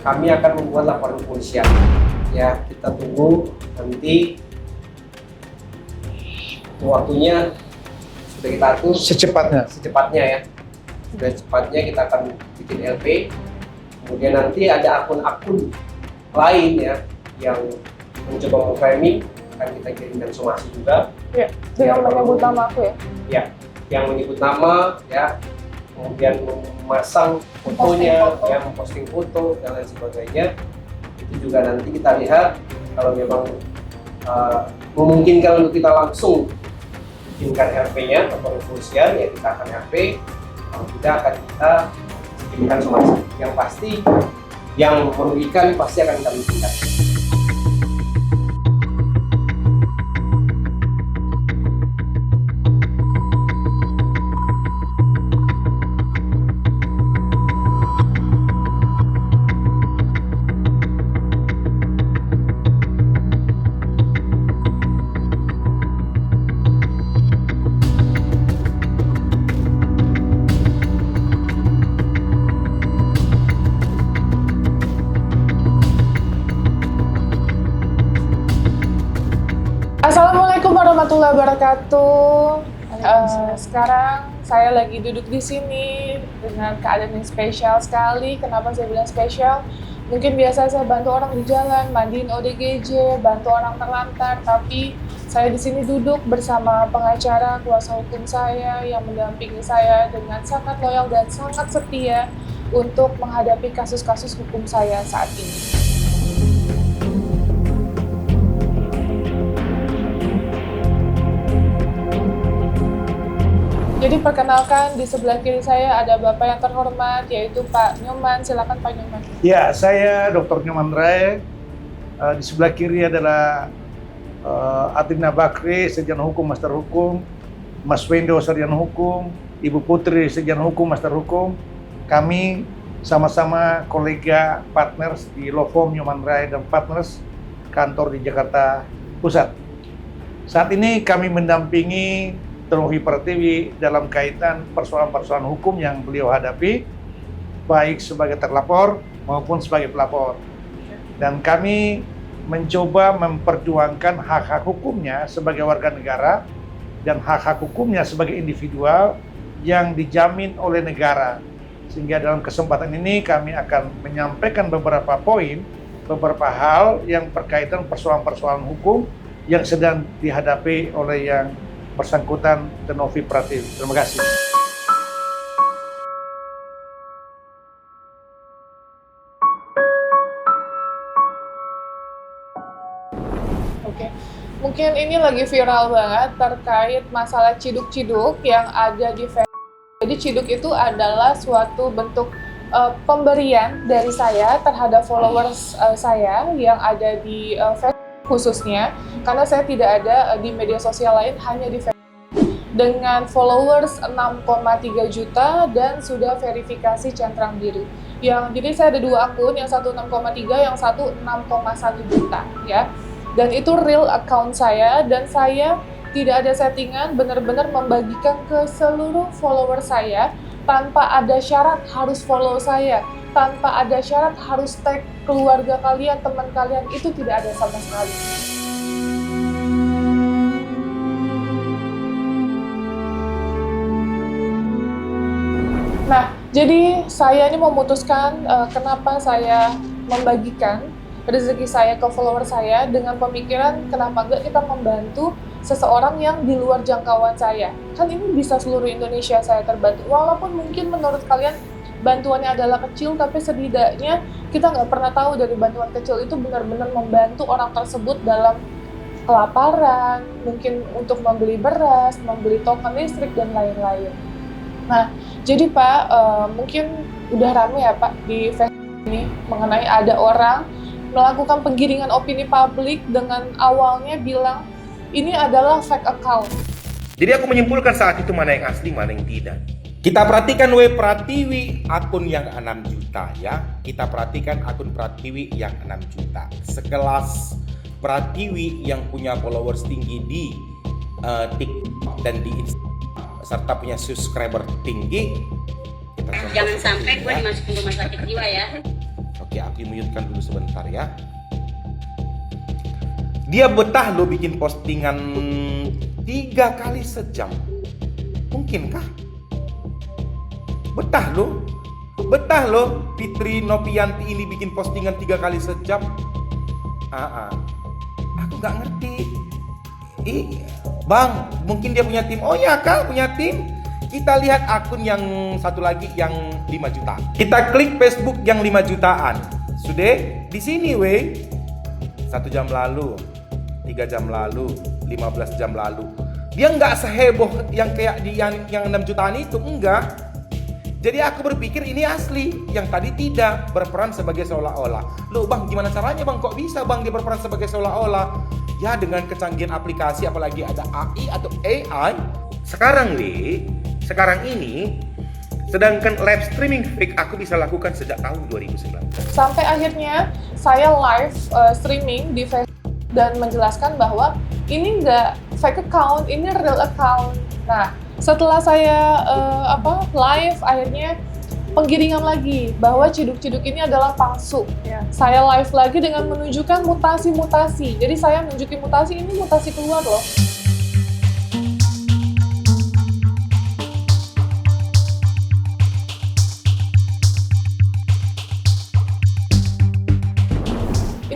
kami akan membuat laporan polisian. Ya, kita tunggu nanti waktunya sudah kita atur secepatnya ya. Sudah cepatnya kita akan bikin LP. Kemudian nanti ada akun-akun lain ya yang mencoba memframing, akan kita kirimkan somasi juga. Ya, dengan menyebut nama aku ya. Ya, yang menyebut nama ya, kemudian memasang fotonya, ya, memposting foto dan lain sebagainya. Itu juga nanti kita lihat kalau memang memungkinkan untuk kita langsung bikinkan RP-nya atau kepolisian, ya kita akan RP. Kalau tidak akan kita kirimkan somasi. Yang pasti yang merugikan pasti akan kita buktikan. Assalamualaikum warahmatullahi wabarakatuh. Sekarang saya lagi duduk di sini dengan keadaan yang spesial sekali. Kenapa saya bilang spesial? Mungkin biasa saya bantu orang di jalan, mandiin ODGJ, bantu orang terlantar, tapi saya di sini duduk bersama pengacara kuasa hukum saya yang mendampingi saya dengan sangat loyal dan sangat setia untuk menghadapi kasus-kasus hukum saya saat ini. Jadi perkenalkan, di sebelah kiri saya ada Bapak yang terhormat, yaitu Pak Nyoman. Silakan Pak Nyoman. Ya, saya Dr. Nyoman Rai. Di sebelah kiri adalah Atina Bakri, Sarjana Hukum, Master Hukum. Mas Wendo, Sarjana Hukum. Ibu Putri, Sarjana Hukum, Master Hukum. Kami sama-sama kolega partners di Law Firm Nyoman Rai dan Partners, kantor di Jakarta Pusat. Saat ini kami mendampingi Novi Pratiwi dalam kaitan persoalan-persoalan hukum yang beliau hadapi, baik sebagai terlapor maupun sebagai pelapor. Dan kami mencoba memperjuangkan hak-hak hukumnya sebagai warga negara dan hak-hak hukumnya sebagai individual yang dijamin oleh negara. Sehingga dalam kesempatan ini kami akan menyampaikan beberapa poin, beberapa hal yang berkaitan persoalan-persoalan hukum yang sedang dihadapi oleh yang bersangkutan Novi Pratiwi. Terima kasih. Oke, mungkin ini lagi viral banget terkait masalah ciduk-ciduk yang ada di Facebook. Jadi ciduk itu adalah suatu bentuk pemberian dari saya terhadap followers saya yang ada di Facebook khususnya, karena saya tidak ada di media sosial lain, hanya di Facebook. Dengan followers 6,3 juta dan sudah verifikasi centang biru. Jadi saya ada dua akun, yang satu 6,3, yang satu 6,1 juta ya. Dan itu real account saya, dan saya tidak ada settingan, benar-benar membagikan ke seluruh follower saya tanpa ada syarat harus follow saya, tanpa ada syarat harus tag keluarga kalian, teman kalian, itu tidak ada sama sekali. Nah, jadi saya ini memutuskan kenapa saya membagikan rezeki saya ke follower saya dengan pemikiran kenapa enggak kita membantu seseorang yang di luar jangkauan saya. Kan ini bisa seluruh Indonesia saya terbantu. Walaupun mungkin menurut kalian bantuannya adalah kecil, tapi setidaknya kita nggak pernah tahu dari bantuan kecil itu benar-benar membantu orang tersebut dalam kelaparan, mungkin untuk membeli beras, membeli token listrik, dan lain-lain. Nah, jadi Pak, mungkin udah rame ya Pak di Facebook ini mengenai ada orang melakukan penggiringan opini publik dengan awalnya bilang ini adalah fake account. Jadi aku menyimpulkan saat itu mana yang asli, mana yang tidak. Kita perhatikan W Pratiwi akun yang 6 juta ya. Kita perhatikan akun Pratiwi yang 6 juta. Sekelas Pratiwi yang punya followers tinggi di TikTok dan di Instagram serta punya subscriber tinggi. Jangan sampai gue dimasukin rumah sakit jiwa ya. Oke. Oke, aku mute-kan dulu sebentar ya. Dia betah lo bikin postingan 3 kali sejam. Mungkinkah? Betah lo Fitri Novianti ini bikin postingan 3 kali sejam. Aku nggak ngerti. Bang, mungkin dia punya tim. Oh ya kak, punya tim. Kita lihat akun yang satu lagi yang 5 juta. Kita klik Facebook yang 5 jutaan. Sudah di sini 1 jam lalu, 3 jam lalu, 15 jam lalu. Dia nggak seheboh yang kayak yang 6 jutaan itu, enggak. Jadi aku berpikir ini asli, yang tadi tidak, berperan sebagai seolah-olah. Loh bang, gimana caranya bang? Kok bisa bang dia berperan sebagai seolah-olah? Ya dengan kecanggihan aplikasi, apalagi ada AI atau AI. Sekarang ini, sedangkan live streaming fake aku bisa lakukan sejak tahun 2019. Sampai akhirnya saya live streaming di Facebook dan menjelaskan bahwa ini nggak fake account, ini real account. Nah, setelah saya live, akhirnya penggiringan lagi bahwa ciduk-ciduk ini adalah palsu. Ya. Saya live lagi dengan menunjukkan mutasi-mutasi. Jadi saya nunjukin mutasi, ini mutasi keluar loh.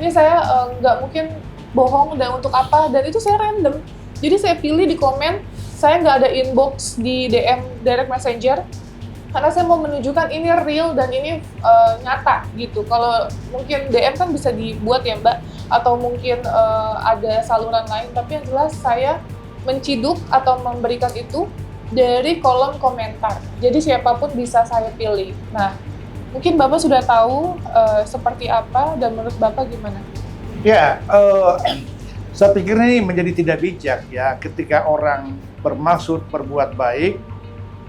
Ini saya nggak mungkin bohong dan untuk apa, dan itu saya random. Jadi saya pilih di komen, saya nggak ada inbox di DM direct messenger, karena saya mau menunjukkan ini real dan ini nyata gitu. Kalau mungkin DM kan bisa dibuat ya mbak, atau mungkin ada saluran lain, tapi yang jelas saya menciduk atau memberikan itu dari kolom komentar. Jadi siapapun bisa saya pilih. Nah, mungkin bapak sudah tahu seperti apa, dan menurut bapak gimana? Ya, saya pikir ini menjadi tidak bijak ya ketika orang bermaksud berbuat baik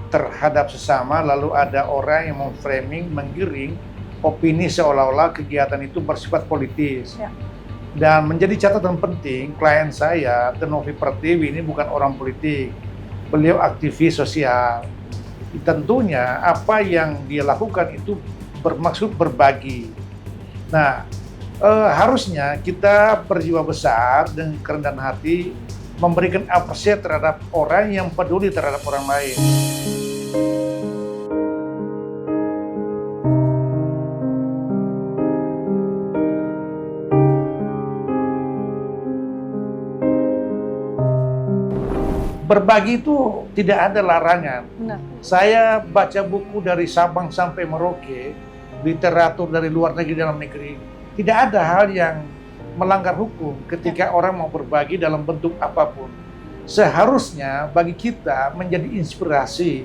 terhadap sesama, lalu ada orang yang memframing, menggiring opini seolah-olah kegiatan itu bersifat politis. Ya. Dan menjadi catatan penting, klien saya, Tenovi Pratiwi, ini bukan orang politik. Beliau aktivis sosial. Tentunya apa yang dia lakukan itu bermaksud berbagi. Nah, harusnya kita berjiwa besar dan kerendahan hati memberikan apresiasi terhadap orang yang peduli terhadap orang lain. Berbagi itu tidak ada larangan. Nah. Saya baca buku dari Sabang sampai Merauke, literatur dari luar negeri, dalam negeri. Tidak ada hal yang melanggar hukum ketika orang mau berbagi dalam bentuk apapun. Seharusnya bagi kita menjadi inspirasi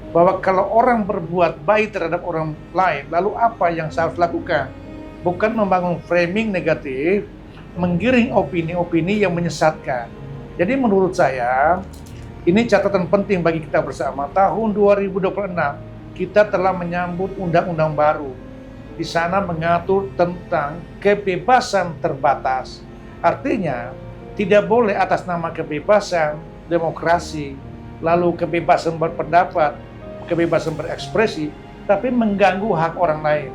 bahwa kalau orang berbuat baik terhadap orang lain, lalu apa yang saya harus lakukan? Bukan membangun framing negatif, menggiring opini-opini yang menyesatkan. Jadi menurut saya, ini catatan penting bagi kita bersama. Tahun 2026, kita telah menyambut undang-undang baru. Di sana mengatur tentang kebebasan terbatas. Artinya, tidak boleh atas nama kebebasan, demokrasi, lalu kebebasan berpendapat, kebebasan berekspresi, tapi mengganggu hak orang lain.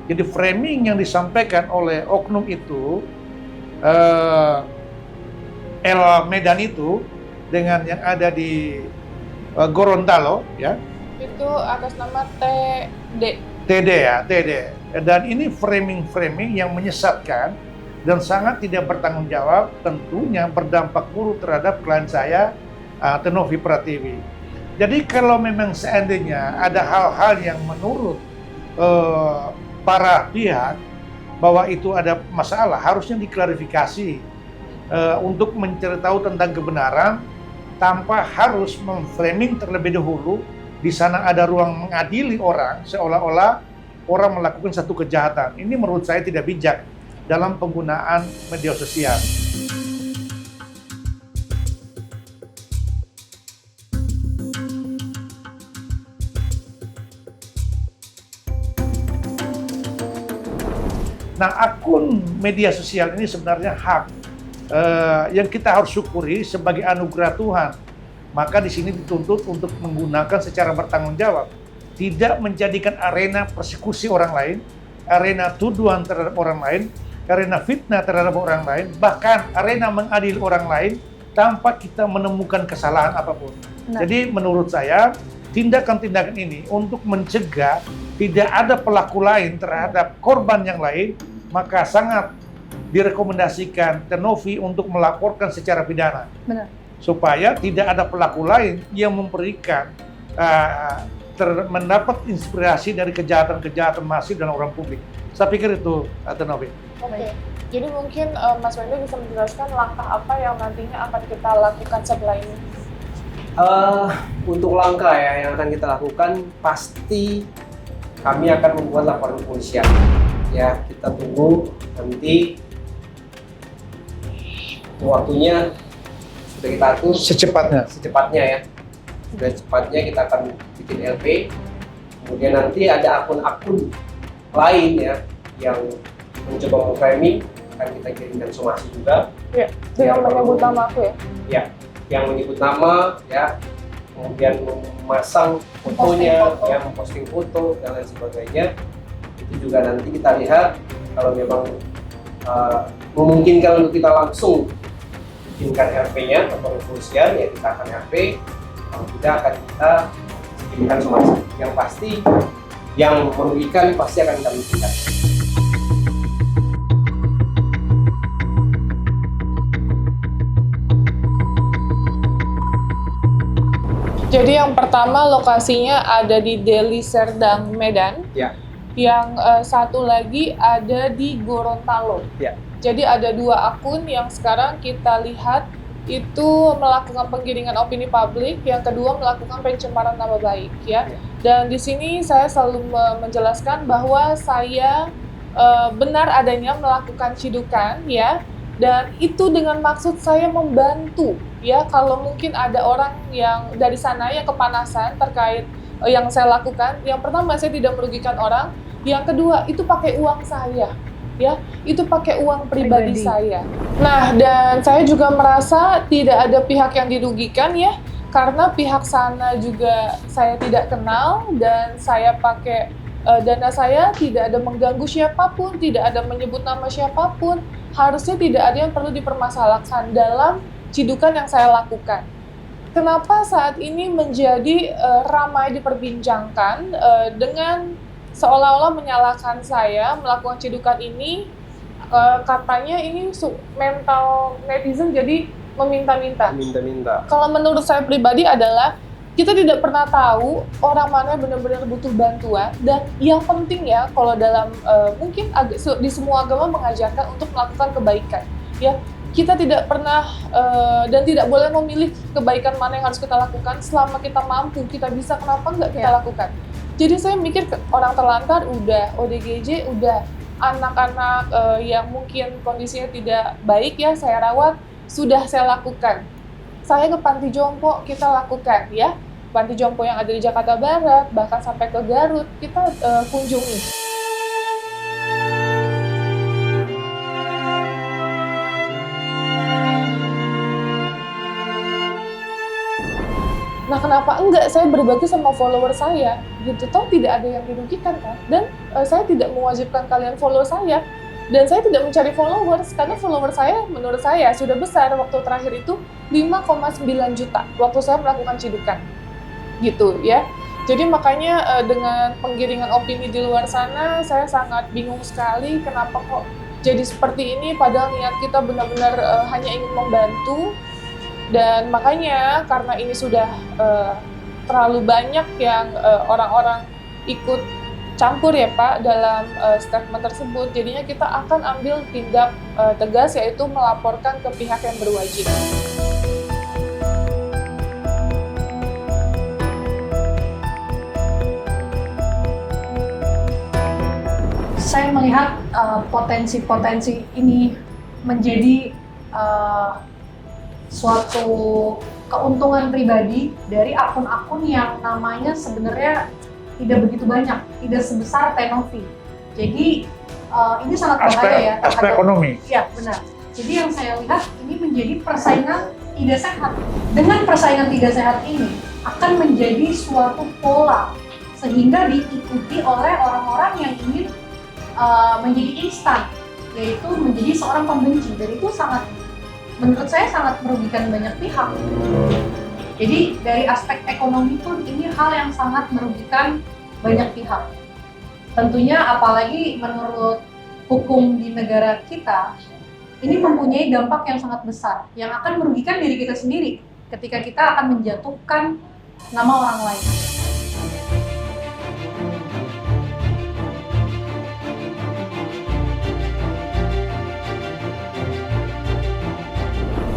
Jadi framing yang disampaikan oleh oknum itu, El Medan itu, dengan yang ada di Gorontalo, ya. Itu atas nama TD. Dan ini framing yang menyesatkan dan sangat tidak bertanggung jawab, tentunya berdampak buruk terhadap klien saya, Tenovi Pratiwi. Jadi kalau memang seandainya ada hal-hal yang menurut para pihak bahwa itu ada masalah, harusnya diklarifikasi untuk mencari tahu tentang kebenaran tanpa harus memframing terlebih dahulu. Di sana ada ruang mengadili orang seolah-olah orang melakukan satu kejahatan. Ini menurut saya tidak bijak dalam penggunaan media sosial. Nah, akun media sosial ini sebenarnya hak yang kita harus syukuri sebagai anugerah Tuhan. Maka di sini dituntut untuk menggunakan secara bertanggung jawab, tidak menjadikan arena persekusi orang lain, arena tuduhan terhadap orang lain, arena fitnah terhadap orang lain, bahkan arena mengadili orang lain tanpa kita menemukan kesalahan apapun. Jadi menurut saya, tindakan-tindakan ini untuk mencegah tidak ada pelaku lain terhadap korban yang lain, maka sangat direkomendasikan Tenovi untuk melaporkan secara pidana. Benar. Supaya tidak ada pelaku lain yang memberikan mendapat inspirasi dari kejahatan-kejahatan masif dalam orang publik. Saya pikir itu, Tenovi. Oke. Jadi mungkin Mas Wendo bisa menjelaskan langkah apa yang nantinya akan kita lakukan setelah ini? Untuk langkah ya yang akan kita lakukan, pasti kami akan membuat laporan kepolisian. Ya, kita tunggu nanti waktunya sudah kita atur secepatnya ya. Sudah cepatnya kita akan bikin LP. Kemudian nanti ada akun-akun lain ya yang mencoba memframing, akan kita kirimkan somasi juga. Ya, dengan menyebut nama aku ya. Ya, yang menyebut nama ya, kemudian memasang fotonya, ya, memposting foto dan lain sebagainya. Itu juga nanti kita lihat kalau memang memungkinkan untuk kita langsung bikinkan RP-nya atau kepolisian, ya kita akan RP. Kalau tidak akan kita kirimkan somasi. Yang pasti yang merugikan pasti akan kita buktikan. Jadi yang pertama lokasinya ada di Deli Serdang, Medan. Ya. Yang satu lagi ada di Gorontalo. Ya. Jadi ada 2 akun yang sekarang kita lihat itu melakukan penggiringan opini publik, yang kedua melakukan pencemaran nama baik ya. Dan di sini saya selalu menjelaskan bahwa saya benar adanya melakukan cidukan ya, dan itu dengan maksud saya membantu ya, kalau mungkin ada orang yang dari sana yang kepanasan terkait yang saya lakukan. Yang pertama, saya tidak merugikan orang, yang kedua itu pakai uang saya ya, itu pakai uang pribadi saya. Nah, dan saya juga merasa tidak ada pihak yang dirugikan ya, karena pihak sana juga saya tidak kenal, dan saya pakai dana saya tidak ada mengganggu siapapun, tidak ada menyebut nama siapapun. Harusnya tidak ada yang perlu dipermasalahkan dalam cidukan yang saya lakukan. Kenapa saat ini menjadi ramai diperbincangkan dengan seolah-olah menyalahkan saya melakukan cidukan ini, katanya ini mental netizen jadi meminta-minta. Kalau menurut saya pribadi adalah kita tidak pernah tahu orang mana yang benar-benar butuh bantuan, dan yang penting ya, kalau dalam mungkin di semua agama mengajarkan untuk melakukan kebaikan ya. Kita tidak pernah dan tidak boleh memilih kebaikan mana yang harus kita lakukan. Selama kita mampu, kita bisa, kenapa nggak kita lakukan? Jadi saya mikir orang terlantar udah, ODGJ udah, anak-anak yang mungkin kondisinya tidak baik ya saya rawat, sudah saya lakukan. Saya ke panti jompo kita lakukan ya, panti jompo yang ada di Jakarta Barat, bahkan sampai ke Garut kita kunjungi. Nah, kenapa enggak saya berbagi sama follower saya gitu, toh tidak ada yang dirugikan kan, dan saya tidak mewajibkan kalian follow saya, dan saya tidak mencari followers karena follower saya menurut saya sudah besar. Waktu terakhir itu 5,9 juta waktu saya melakukan cidukan gitu ya. Jadi makanya dengan penggiringan opini di luar sana, saya sangat bingung sekali kenapa kok jadi seperti ini, padahal niat kita benar-benar hanya ingin membantu. Dan makanya karena ini sudah terlalu banyak yang orang-orang ikut campur ya Pak dalam statement tersebut, jadinya kita akan ambil tindak tegas, yaitu melaporkan ke pihak yang berwajib. Saya melihat potensi-potensi ini menjadi suatu keuntungan pribadi dari akun-akun yang namanya sebenarnya tidak begitu banyak, tidak sebesar Tenovi. Jadi ini sangat bahaya ya. Aspek ekonomi. Iya, benar. Jadi yang saya lihat ini menjadi persaingan tidak sehat. Dengan persaingan tidak sehat ini akan menjadi suatu pola sehingga diikuti oleh orang-orang yang ingin menjadi instan, yaitu menjadi seorang pembenci, dan itu menurut saya sangat merugikan banyak pihak. Jadi dari aspek ekonomi pun ini hal yang sangat merugikan banyak pihak. Tentunya apalagi menurut hukum di negara kita, ini mempunyai dampak yang sangat besar, yang akan merugikan diri kita sendiri ketika kita akan menjatuhkan nama orang lain.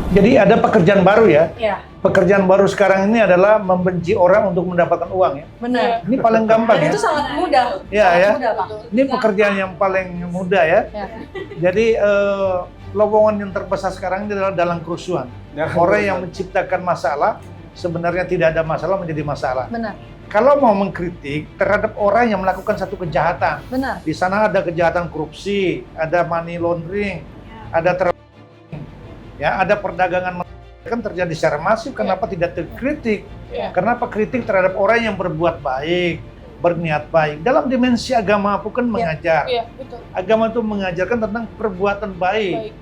Jadi ada pekerjaan baru ya. Ya, Pekerjaan baru sekarang ini adalah membenci orang untuk mendapatkan uang ya. benar. Ini paling gampang Dan ya. itu sangat mudah. Iya, sangat ya. mudah, Pak. Ini pekerjaan yang paling mudah ya. Ya. Jadi lowongan yang terbesar sekarang ini adalah dalam kerusuhan. Orang yang menciptakan masalah sebenarnya tidak ada masalah menjadi masalah. Benar, Kalau mau mengkritik terhadap orang yang melakukan satu kejahatan, benar. di sana ada kejahatan korupsi, ada money laundering, ada ya, ada perdagangan kan terjadi secara masif. Kenapa tidak terkritik? Iya. Kenapa kritik terhadap orang yang berbuat baik, berniat baik? Dalam dimensi agama pun kan mengajar. Iya, betul. Agama itu mengajarkan tentang perbuatan baik. Baik.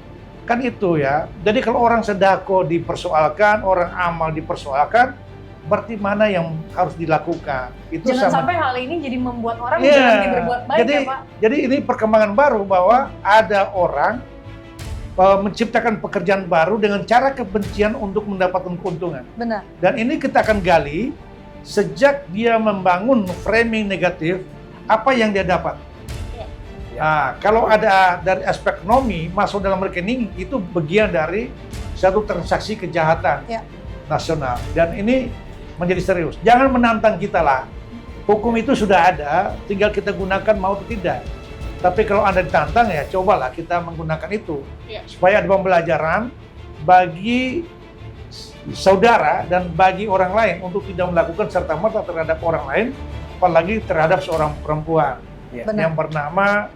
Kan itu ya. Jadi kalau orang sedekah dipersoalkan, orang amal dipersoalkan, berarti mana yang harus dilakukan? Itu Jangan sama. sampai hal ini jadi membuat orang Iya. berhenti berbuat baik, Jadi, ya Pak. jadi ini perkembangan baru bahwa ada orang menciptakan pekerjaan baru dengan cara kebencian untuk mendapatkan keuntungan. Benar. Dan ini kita akan gali sejak dia membangun framing negatif, apa yang dia dapat. Ya. Nah, kalau ada dari aspek ekonomi masuk dalam rekening, itu bagian dari satu transaksi kejahatan Ya. nasional. Dan ini menjadi serius. Jangan menantang kita lah. Hukum itu sudah ada, tinggal kita gunakan mau atau tidak. Tapi kalau Anda ditantang ya cobalah kita menggunakan itu. Ya. Supaya ada pembelajaran bagi saudara dan bagi orang lain untuk tidak melakukan serta-merta terhadap orang lain, apalagi terhadap seorang perempuan Benar. yang bernama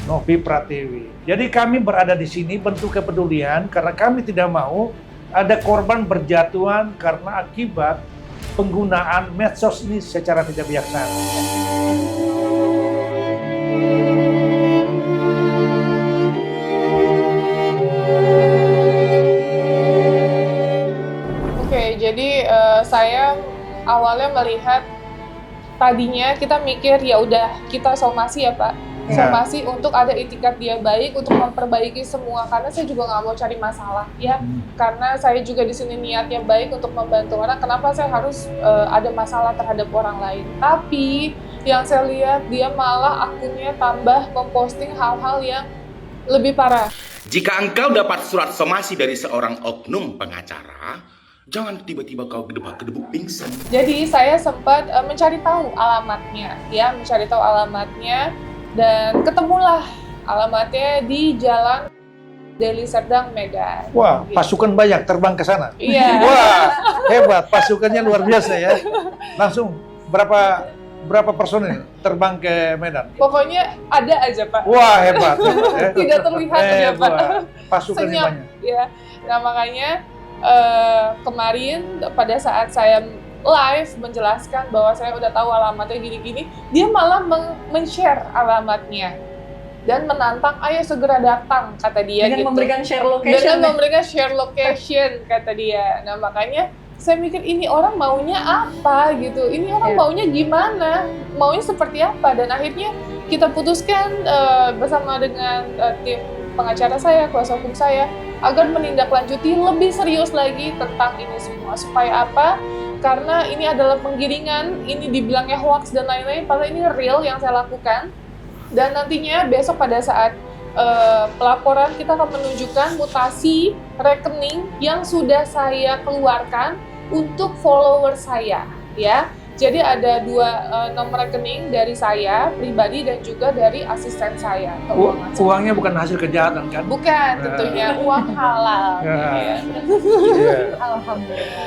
Novi Pratiwi. Jadi kami berada di sini bentuk kepedulian karena kami tidak mau ada korban berjatuhan karena akibat penggunaan medsos ini secara tidak bijaksana. Oke, jadi saya awalnya melihat tadinya kita mikir ya udah kita somasi ya Pak, Ya. somasi untuk ada itikat dia baik untuk memperbaiki semua karena saya juga nggak mau cari masalah ya, karena saya juga di sini niatnya baik untuk membantu orang. Kenapa saya harus ada masalah terhadap orang lain? Tapi yang saya lihat dia malah akunnya tambah memposting hal-hal yang lebih parah. Jika engkau dapat surat somasi dari seorang oknum pengacara, jangan tiba-tiba kau gedebak-gedebuk pingsan. Jadi saya sempat mencari tahu alamatnya, ya, mencari tahu alamatnya dan ketemulah alamatnya di Jalan Deli Serdang, Medan. Wah, Gitu. pasukan banyak terbang ke sana. Iya. Wah, hebat, pasukannya luar biasa ya. Langsung berapa personil terbang ke Medan? Pokoknya ada aja Pak. Wah, hebat. Ya. Tidak terlihat aja Pak. Hebat. Pasukannya Senyap, banyak. ya. Nah makanya kemarin pada saat saya live menjelaskan bahwa saya udah tahu alamatnya gini-gini, dia malah men-share alamatnya dan menantang, ayo segera datang, kata dia. Dengan gitu. memberikan share location. Dengan ya. memberikan share location, kata dia. Nah makanya saya mikir ini orang maunya apa gitu, ini orang Ya. maunya gimana, maunya seperti apa, dan akhirnya kita putuskan bersama dengan tim pengacara saya, kuasa hukum saya, agar menindaklanjuti lebih serius lagi tentang ini semua. Supaya apa? Karena ini adalah penggiringan, ini dibilangnya hoax dan lain-lain, padahal ini real yang saya lakukan. Dan nantinya besok pada saat pelaporan kita akan menunjukkan mutasi rekening yang sudah saya keluarkan untuk follower saya, ya. Jadi ada 2 nomor rekening dari saya pribadi dan juga dari asisten saya. keuangan saya. Uangnya bukan hasil kejahatan kan? Bukan, tentunya uang halal. Ya. Ya. Iya. Alhamdulillah.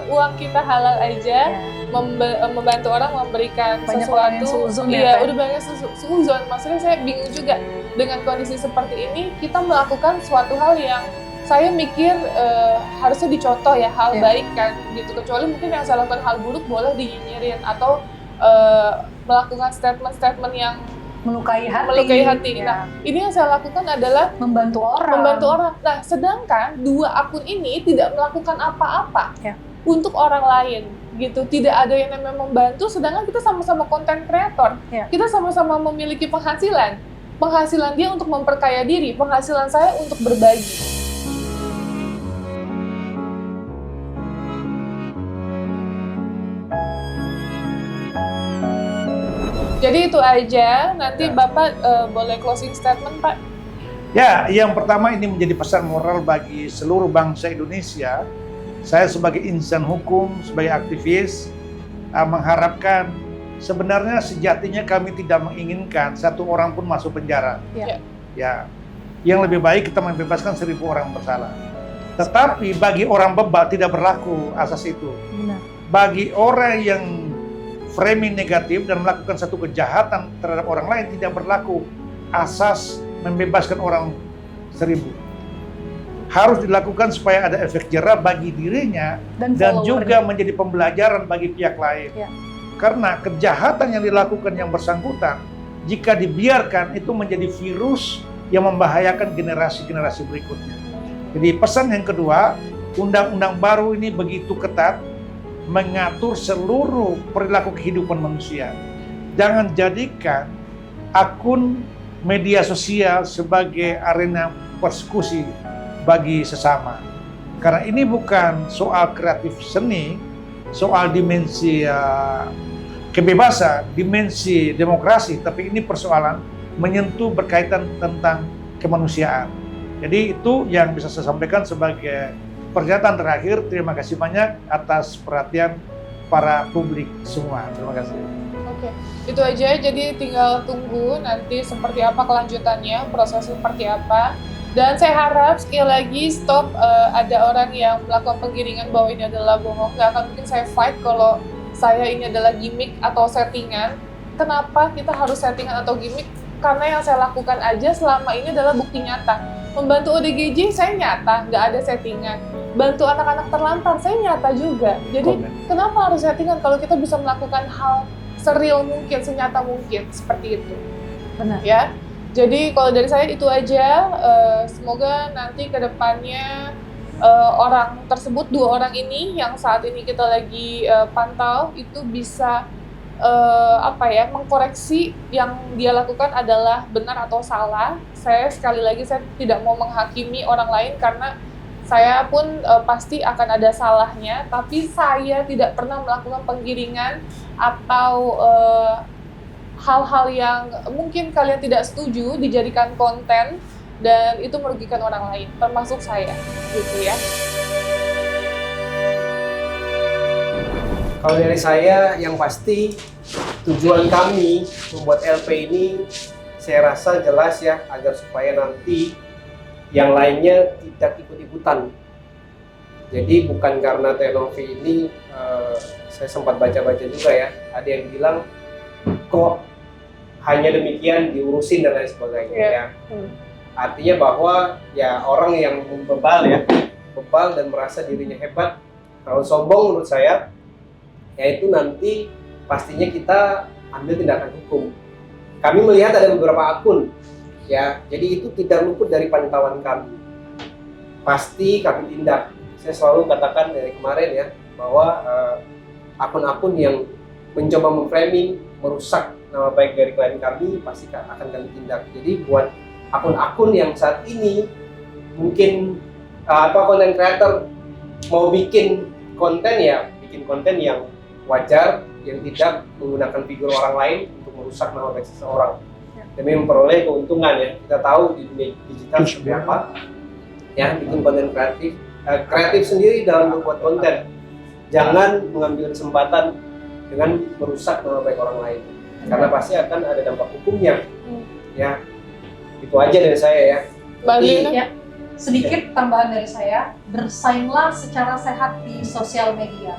Uang kita halal aja, Ya. membantu orang, memberikan Banyak orang yang sesuatu. suuzon ya, Iya, Pak? udah banyak suuzon. Maksudnya saya bingung juga dengan kondisi seperti ini, kita melakukan suatu hal yang saya mikir harusnya dicontoh ya, hal Ya. baik kan gitu. Kecuali mungkin yang saya lakukan hal buruk boleh dinyinyirin atau melakukan statement-statement yang melukai hati. Melukai hati. Ya. Nah, ini yang saya lakukan adalah Membantu orang. Nah, sedangkan dua akun ini tidak melakukan apa-apa Ya. untuk orang lain, gitu. Tidak ada yang namanya membantu, sedangkan kita sama-sama content creator. Ya. Kita sama-sama memiliki penghasilan. Penghasilan dia untuk memperkaya diri, penghasilan saya untuk berbagi. Jadi itu aja, nanti Ya. Bapak boleh closing statement, Pak. Ya, yang pertama ini menjadi pesan moral bagi seluruh bangsa Indonesia. Saya sebagai insan hukum, sebagai aktivis, mengharapkan sebenarnya sejatinya kami tidak menginginkan satu orang pun masuk penjara. Ya. Ya, yang lebih baik kita membebaskan 1.000 orang bersalah. Tetapi bagi orang bebal tidak berlaku asas itu. Benar. Bagi orang yang framing negatif dan melakukan satu kejahatan terhadap orang lain tidak berlaku asas membebaskan orang 1.000. Harus dilakukan supaya ada efek jerah bagi dirinya dan juga menjadi pembelajaran bagi pihak lain. Ya. Karena kejahatan yang dilakukan yang bersangkutan jika dibiarkan itu menjadi virus yang membahayakan generasi-generasi berikutnya. Jadi pesan yang kedua, undang-undang baru ini begitu ketat mengatur seluruh perilaku kehidupan manusia. Jangan jadikan akun media sosial sebagai arena persekusi bagi sesama. Karena ini bukan soal kreatif seni, soal dimensi kebebasan, dimensi demokrasi, tapi ini persoalan menyentuh berkaitan tentang kemanusiaan. Jadi itu yang bisa saya sampaikan sebagai pernyataan terakhir. Terima kasih banyak atas perhatian para publik semua. Terima kasih. Oke, itu aja. Jadi tinggal tunggu nanti seperti apa kelanjutannya, proses seperti apa. Dan saya harap sekali lagi stop ada orang yang melakukan penggiringan bahwa ini adalah bohong. Gak akan mungkin saya fight kalau saya ini adalah gimmick atau settingan. Kenapa kita harus settingan atau gimmick? Karena yang saya lakukan aja selama ini adalah bukti nyata. Membantu ODGJ saya nyata, nggak ada settingan. Bantu anak-anak terlantar saya nyata juga. Jadi kenapa harus settingan kalau kita bisa melakukan hal seril mungkin, senyata mungkin, seperti itu. Benar. Ya. Jadi kalau dari saya itu aja. Semoga nanti ke depannya orang tersebut, 2 orang ini yang saat ini kita lagi pantau itu bisa mengkoreksi yang dia lakukan adalah benar atau salah. Saya sekali lagi saya tidak mau menghakimi orang lain karena saya pun pasti akan ada salahnya, tapi saya tidak pernah melakukan penggiringan atau hal-hal yang mungkin kalian tidak setuju dijadikan konten dan itu merugikan orang lain, termasuk saya, gitu ya. Kalau dari saya, yang pasti tujuan kami membuat LP ini saya rasa jelas ya, agar supaya nanti yang lainnya tidak ikut-ikutan. Jadi bukan karena teknologi ini, saya sempat baca-baca juga ya, ada yang bilang kok hanya demikian diurusin dan lain sebagainya ya. Artinya bahwa ya orang yang bebal dan merasa dirinya hebat, terlalu sombong menurut saya, yaitu nanti pastinya kita ambil tindakan hukum. Kami melihat ada beberapa akun, ya, jadi itu tidak luput dari pantauan kami. Pasti kami tindak. Saya selalu katakan dari kemarin ya, bahwa akun-akun yang mencoba memframing, merusak nama baik dari klien kami, pasti akan kami tindak. Jadi buat akun-akun yang saat ini mungkin content creator mau bikin konten ya, bikin konten yang wajar, yang tidak menggunakan figur orang lain untuk merusak nama baik seseorang demi memperoleh keuntungan ya. Kita tahu di dunia digital seperti apa ya, bikin konten kreatif sendiri dalam membuat konten. Jangan mengambil kesempatan dengan merusak nama baik orang lain, karena pasti akan ada dampak hukumnya. Ya, itu aja dari saya ya. Ya, sedikit tambahan dari saya, bersainglah secara sehat di sosial media.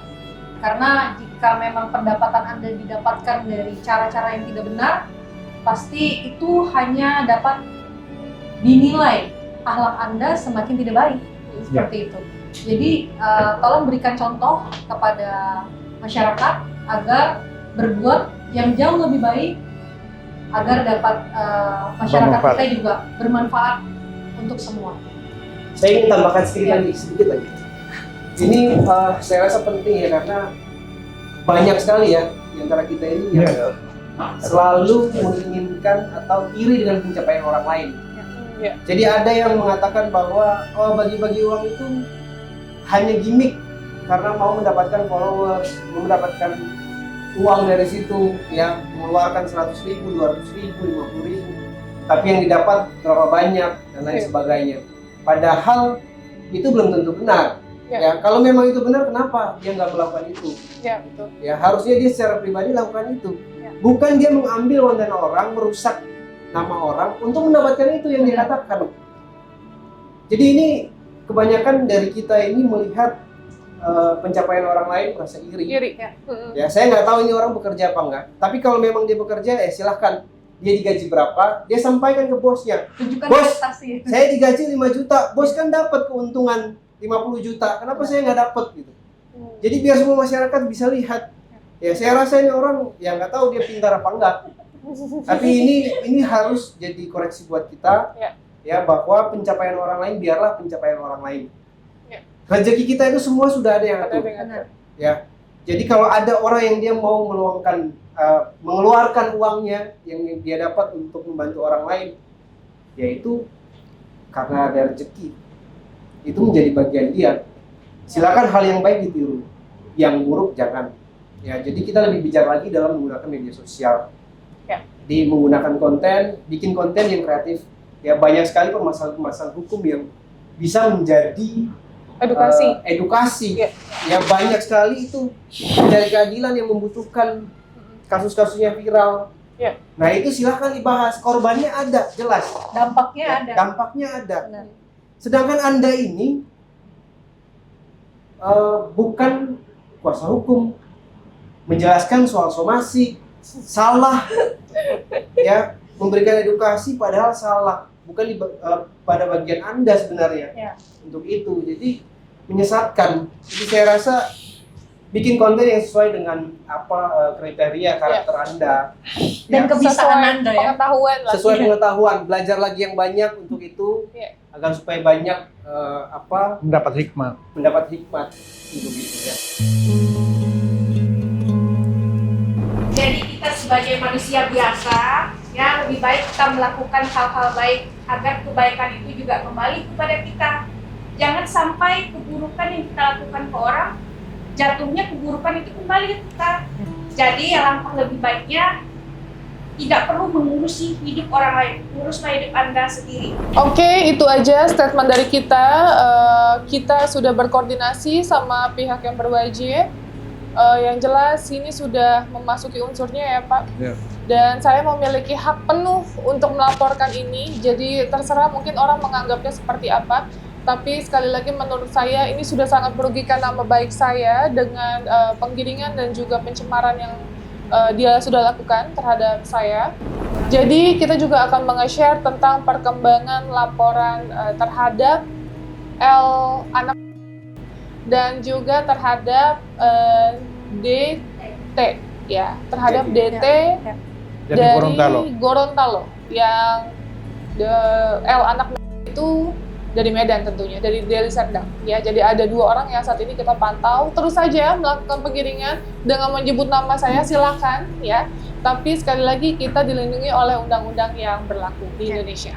Karena jika memang pendapatan Anda didapatkan dari cara-cara yang tidak benar, pasti itu hanya dapat dinilai akhlak Anda semakin tidak baik. Seperti itu. Jadi tolong berikan contoh kepada masyarakat agar berbuat yang jauh lebih baik agar dapat masyarakat Bermanfaat. kita juga bermanfaat untuk semua. Saya ingin tambahkan sedikit lagi. Ini saya rasa penting ya, karena banyak sekali ya di antara kita ini yang selalu menginginkan atau iri dengan pencapaian orang lain. Ya. Jadi ada yang mengatakan bahwa bagi-bagi uang itu hanya gimmick karena mau mendapatkan followers, mau mendapatkan uang dari situ, ya mengeluarkan 100.000, 200.000, 50.000, tapi yang didapat berapa banyak dan lain sebagainya. Padahal itu belum tentu benar. Ya. Ya, kalau memang itu benar, kenapa dia nggak melakukan itu? Ya, betul. Ya, harusnya dia secara pribadi lakukan itu. Ya. Bukan dia mengambil uang dan orang, merusak nama orang untuk mendapatkan itu yang dikatakan. Jadi ini kebanyakan dari kita ini melihat pencapaian orang lain merasa iri. Iri. Ya, saya nggak tahu ini orang bekerja apa enggak. Tapi kalau memang dia bekerja, silahkan. Dia digaji berapa, dia sampaikan ke bosnya. Tunjukkan Bos, prestasi. saya digaji 5 juta, bos kan dapat keuntungan 50 juta, kenapa saya nggak dapat gitu? Jadi biar semua masyarakat bisa lihat. Ya, saya rasa ini orang yang nggak tahu dia pintar apa enggak. Tapi ini harus jadi koreksi buat kita, ya, bahwa pencapaian orang lain biarlah pencapaian orang lain. Ya. Rezeki kita itu semua sudah ada yang atur. Benar. Ya, jadi kalau ada orang yang dia mau mengeluarkan uangnya yang dia dapat untuk membantu orang lain, yaitu karena ada rezeki, itu menjadi bagian dia. Silakan hal yang baik ditiru, yang buruk jangan. Ya, jadi kita lebih bijak lagi dalam menggunakan media sosial. Ya. Di menggunakan konten, bikin konten yang kreatif. Ya, banyak sekali permasalahan-permasalahan hukum yang bisa menjadi edukasi. Ya, banyak sekali itu mencari keadilan yang membutuhkan kasus-kasusnya viral. Ya. Nah, itu silahkan dibahas. Korbannya ada, jelas. Dampaknya ada. Dampaknya ada. Benar. Sedangkan Anda ini bukan kuasa hukum, menjelaskan soal somasi, salah, ya, memberikan edukasi padahal salah, bukan pada bagian Anda sebenarnya. Ya. Untuk itu, jadi menyesatkan. Jadi saya rasa bikin konten yang sesuai dengan kriteria karakter Anda, Dan ya, kebisaan Anda ya. Pengetahuan lah. sesuai pengetahuan, belajar lagi yang banyak untuk itu, agar supaya banyak mendapat hikmah. mendapat hikmat untuk itu ya. Jadi kita sebagai manusia biasa, ya lebih baik kita melakukan hal-hal baik agar kebaikan itu juga kembali kepada kita. Jangan sampai keburukan yang kita lakukan ke orang, jatuhnya keburukan itu kembali ke kita. Jadi alangkah lebih baiknya tidak perlu mengurusi hidup orang lain, uruslah hidup Anda sendiri. Oke, itu aja statement dari kita. Kita sudah berkoordinasi sama pihak yang berwajib. Yang jelas ini sudah memasuki unsurnya ya Pak. Ya. Dan saya memiliki hak penuh untuk melaporkan ini. Jadi terserah mungkin orang menganggapnya seperti apa. Tapi sekali lagi menurut saya ini sudah sangat merugikan nama baik saya dengan penggiringan dan juga pencemaran yang dia sudah lakukan terhadap saya. Jadi kita juga akan meng-share tentang perkembangan laporan terhadap L anak dan juga terhadap DT ya, terhadap DT Jadi dari Gorontalo yang L anak itu dari Medan tentunya, dari Deli Serdang ya. Jadi ada 2 orang yang saat ini kita pantau. Terus saja melakukan penggiringan dengan menyebut nama saya, silakan ya. Tapi sekali lagi kita dilindungi oleh undang-undang yang berlaku di Indonesia.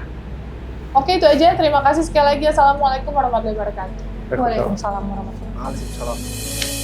Oke, itu aja. Terima kasih sekali lagi. Assalamualaikum warahmatullahi wabarakatuh. Waalaikumsalam warahmatullahi wabarakatuh. Waalaikumsalam.